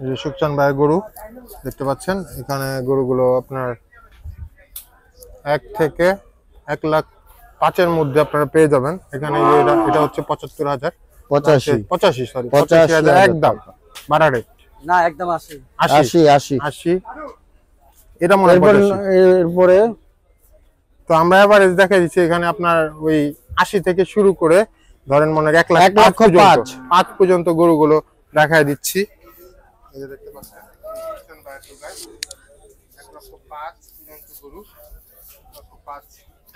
এই যে সুকচান ভাইয়ের গরু দেখতে পাচ্ছেন, এখানে গরুগুলো আপনার 1 থেকে 1,05,000 মধ্যে আপনারা পেয়ে যাবেন। এখানে এটা হচ্ছে 75,000, 85 85 সরি 85,000 85,000 একদম টাকা। বাড়া রেট না একদম 80। 80 80 80 এটা মনে হয় 85। এরপরে তো আমরা এভারেজ দেখাই দিচ্ছি এখানে আপনার ওই 80 থেকে শুরু করে ধরেন মনে হয় 1,05,000 পর্যন্ত গরুগুলো দেখাই দিচ্ছি। এই যে দেখতে পাচ্ছেন 1,05,000 পর্যন্ত গরু।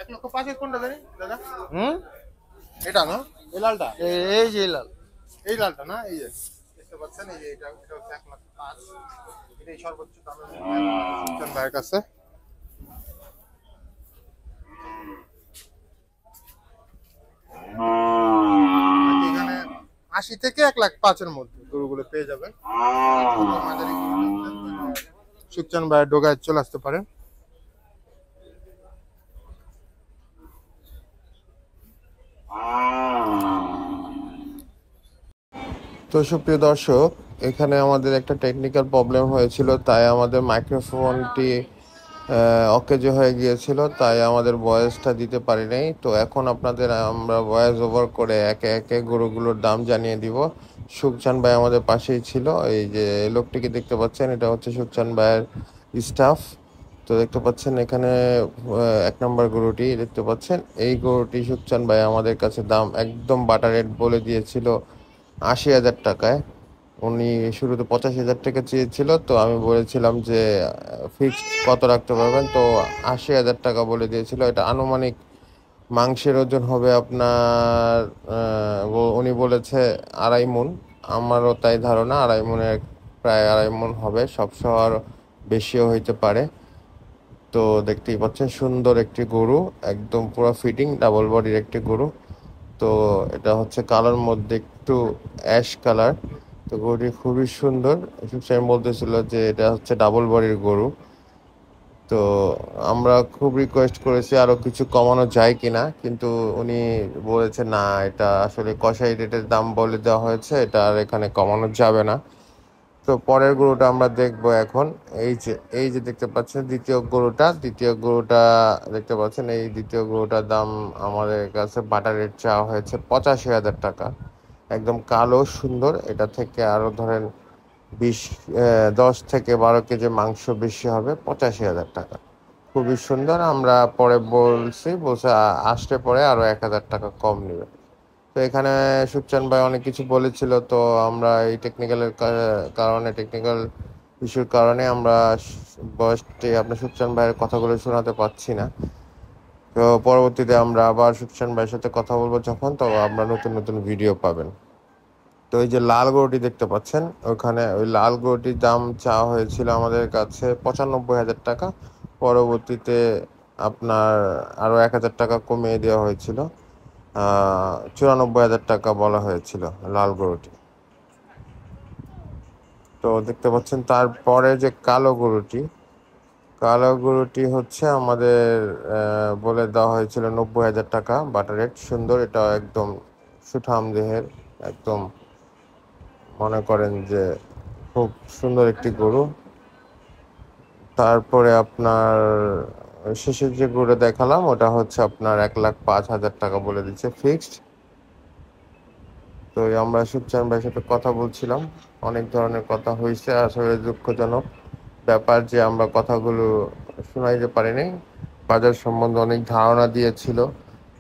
1,05,000 এর কোনটা জানি দাদা? এটা না, এই লালটা, এই যে লাল, এই লালটা না, এই যে দেখতে পাচ্ছেন, এই যে এটা হচ্ছে 1,05,000, এটাই সর্বোচ্চ দামের মধ্যে ভাইয়ের কাছে। এখানে 80 থেকে 1,05,000 এর মধ্যে গরুগুলো পেয়ে যাবেন। সুকচান ভাইয়ের ডোগায় চলে আসতে পারেন। তো সুপ্রিয় দর্শক, এখানে আমাদের একটা টেকনিক্যাল প্রবলেম হয়েছিল, তাই আমাদের মাইক্রোফোনটি অকেজ হয়ে গিয়েছিল, তাই আমাদের ভয়েসটা দিতে পারি নাই। তো এখন আপনাদের আমরা ভয়েস ওভার করে একে একে গরুগুলোর দাম জানিয়ে দিব। সুকচান ভাই আমাদের পাশেই ছিল, এই যে লোকটিকে দেখতে পাচ্ছেন, এটা হচ্ছে সুকচান ভাইয়ের স্টাফ। তো দেখতে পাচ্ছেন এখানে 1 নম্বর গরুটি দেখতে পাচ্ছেন, এই গরুটি সুকচান ভাই আমাদের কাছে দাম একদম বাটার রেট বলে দিয়েছিল 80,000 টাকায়। উনি শুরুতে 85,000 টাকা চেয়েছিল, তো আমি বলেছিলাম যে ফিক্সড কত রাখতে পারবেন, তো 80,000 টাকা বলে দিয়েছিল। এটা আনুমানিক মাংসের ওজন হবে আপনার উনি বলেছে 2.5 মণ। আমারও তাই ধারণা 2.5 মণের, প্রায় 2.5 মণ হবে, সবসময় আরও বেশিও হইতে পারে। তো দেখতেই পাচ্ছেন সুন্দর একটি গরু, একদম পুরো ফিটিং ডাবল বডির একটি গরু। তো এটা হচ্ছে কালার মধ্যে একটু অ্যাশ কালার। তো গরুটি খুবই সুন্দর। সে বলতেছিল যে এটা হচ্ছে ডাবল বডির গরু। তো আমরা খুব রিকোয়েস্ট করেছি আরো কিছু কমানো যায় কিনা, কিন্তু উনি বলেছে না, এটা আসলে কষাই রেটের দাম বলে দেওয়া হয়েছে, এটা আর এখানে কমানো যাবে না। তো পরের গরুটা আমরা দেখবো এখন। এই যে দেখতে পাচ্ছেন দ্বিতীয় গরুটা দেখতে পাচ্ছেন, এই দ্বিতীয় গরুটার দাম আমাদের কাছে বাটার রেট চাওয়া হয়েছে 85,000 টাকা। একদম কালো সুন্দর, এটা থেকে আরো ধরেন 10 থেকে 12 কেজি মাংস বেশি হবে, 85,000 টাকা। খুবই সুন্দর। আমরা পরে বলছে আসলে পরে আরো 1,000 টাকা কম নেবে। তো এখানে সুকচান ভাই অনেক কিছু বলেছিল, তো আমরা এই টেকনিক্যাল ইস্যুর কারণে আমরা বয়সটি আপনার সুকচান ভাইয়ের কথাগুলো শোনাতে পাচ্ছি না। তো পরবর্তীতে আমরা আবার সুকচান ভাইয়ের সাথে কথা বলবো যখন, তো আমরা নতুন নতুন ভিডিও পাবেন। তো এই যে লাল গরুটি দেখতে পাচ্ছেন, ওখানে ওই লাল গরুটির দাম চাওয়া হয়েছিল আমাদের কাছে 95,000 টাকা। পরবর্তীতে আপনার আরো 1,000 টাকা কমিয়ে দেওয়া হয়েছিল, 94,000 টাকা বলা হয়েছিল লাল গরুটি। তো দেখতে পাচ্ছেন তারপরে যে কালো গরুটি হচ্ছে আমাদের বলে দেওয়া হয়েছিল 90,000 টাকা বাটার রেট। সুন্দর, এটা একদম সুঠাম দেহের, একদম মনে করেন যে খুব সুন্দর একটি গরু। তারপরে আপনার শেষের যে গরুটা দেখালাম ওটা হচ্ছে আপনার 1,05,000 টাকা বলে দিচ্ছে ফিক্সড। তো আমরা সুকচান ভাইয়ের সাথে কথা বলছিলাম, অনেক ধরনের কথা হয়েছে। আসলে দুঃখজনক ব্যাপার যে আমরা কথাগুলো শোনাইতে পারিনি। বাজার সম্বন্ধে অনেক ধারণা দিয়েছিল।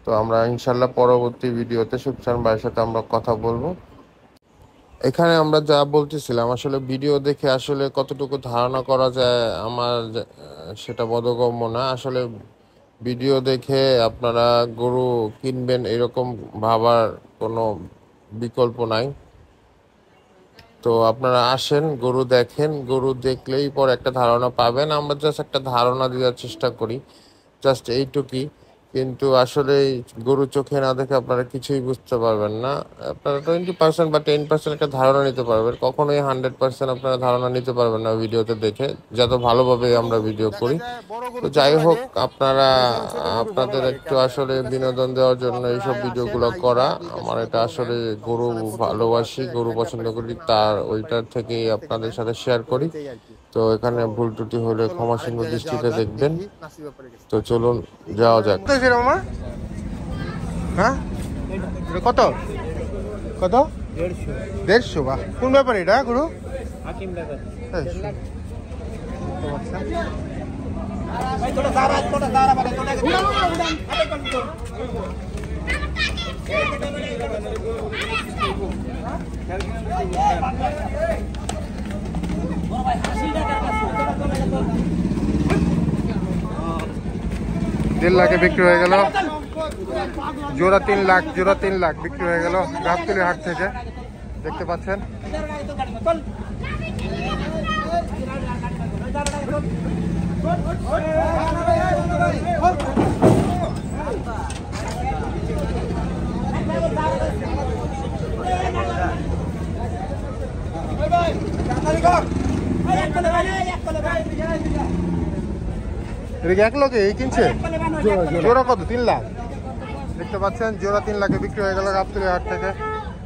তো আমরা ইনশাল্লাহ পরবর্তী ভিডিওতে সুকচান ভাইয়ের সাথে আমরা কথা বলবো। এখানে আমরা যা বলতেছিলাম, আসলে ভিডিও দেখে আসলে কতটুকু ধারণা করা যায় আমার সেটা বোধগম্য না। আসলে ভিডিও দেখে আপনারা গরু কিনবেন এরকম ভাবার কোনো বিকল্প নাই। তো আপনারা আসেন, গরু দেখেন, গরু দেখলেই পর একটা ধারণা পাবেন। আমরা জাস্ট একটা ধারণা দেওয়ার চেষ্টা করি, জাস্ট এইটুকুই। কিন্তু আসলে গরু চোখে না দেখে আপনারা কিছুই বুঝতে পারবেন না। আপনারা 20% বা 10% একটা ধারণা নিতে পারবেন, কখনোই 100% আপনারা ধারণা নিতে পারবেন না ভিডিওতে দেখে, যত ভালোভাবে আমরা ভিডিও করি। তো যাই হোক, আপনারা আপনাদের একটু আসলে বিনোদন দেওয়ার জন্য এইসব ভিডিওগুলো করা। আমার এটা আসলে গরু ভালোবাসি, গরু পছন্দ করি, তার ওইটার থেকেই আপনাদের সাথে শেয়ার করি। তো এখানে ভুল ত্রুটি হলে ক্ষমাসুন্দর দৃষ্টিতে দেখবেন। তো চলুন যাওয়া যাক। হ্যাঁ, এটা কত কত? 150। বাহ, কোন ব্যাপার এটা গুরু? দেড় লাখে বিক্রি হয়ে গেল, জোড়া 3 লাখ, জোড়া 3 লাখ বিক্রি হয়ে গেল গাবতলী হাট থেকে, দেখতে পাচ্ছেন। এটা কি এক লোকে এই কিনছে? জোড়া কত? 3 লাখ। দেখতে পাচ্ছেন জোড়া 3 লাখে বিক্রি হয়ে গেল গাবতলী হাট থেকে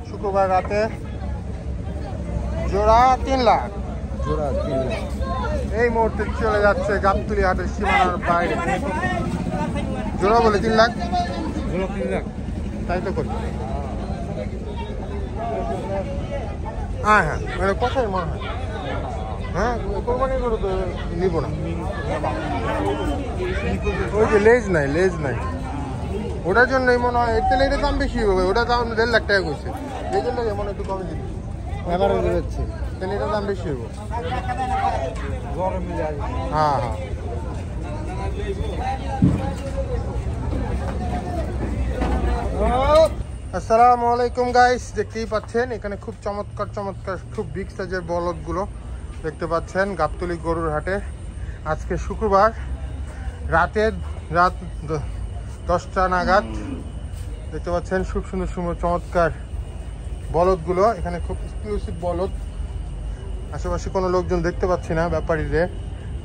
শুক্রবার রাতে। জোড়া 3 লাখ, জোড়া 3 লাখ এই মুহূর্তে চলে যাচ্ছে গাবতলী হাটের সীমানার বাইরে। জোড়া বলে 3 লাখ, জোড়া 3 লাখ, তাই তো করি। হ্যাঁ হ্যাঁ, মানে কথাই মনে হয়। হ্যাঁ, কোরবানি করে তো নিব না। ওই যে লেজ নাই, লেজ নাই, ওটার জন্যই মনে হয়। এর তেলে এটার দাম বেশি হবে, ওটা দাম 1.5 লাখ টাকা করছে, এই জন্য মনে একটু কমে দিচ্ছি। এবারে দিচ্ছে তাহলে এটার দাম বেশি হবে। হ্যাঁ হ্যাঁ, আসসালামু আলাইকুম গাইস। দেখতেই পাচ্ছেন এখানে খুব চমৎকার চমৎকার খুব বিগ সাইজের বলদগুলো দেখতে পাচ্ছেন গাবতলী গরুর হাটে। আজকে শুক্রবার রাত 10টা নাগাদ দেখতে পাচ্ছেন খুব সুন্দর সুন্দর চমৎকার বলদগুলো। এখানে খুব এক্সক্লুসিভ বলদ, আশেপাশে কোনো লোকজন দেখতে পাচ্ছি না। ব্যাপারীদের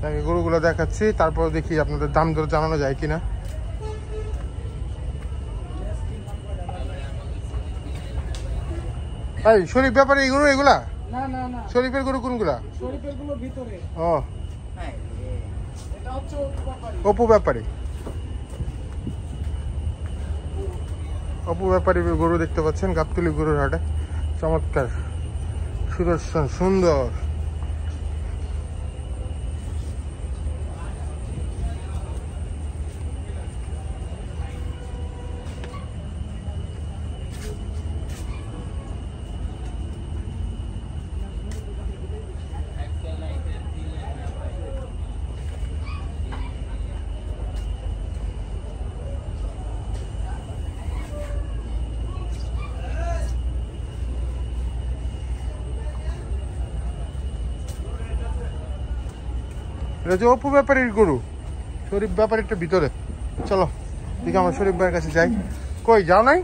আমি গরুগুলো দেখাচ্ছি, তারপর দেখি আপনাদের দাম দর জানানো যায় কিনা। এই শরীফ ব্যাপারে এই গরু এগুলা? না না না, শরীফের গরু কোনগুলা? শরীফের গুলো ভিতরে। ও, এটা হচ্ছে অপু ব্যাপারী, অপু ব্যাপারী গরু দেখতে পাচ্ছেন গাবতলী গরুর হাটে। চমৎকার সুদর্শন সুন্দর। এটা যে অপু ব্যাপারীর গরু, শরীফ ব্যাপারীটা ভিতরে। চলো দেখি আমরা শরীফ ভাইয়ের কাছে যাই। কই যাও নাই?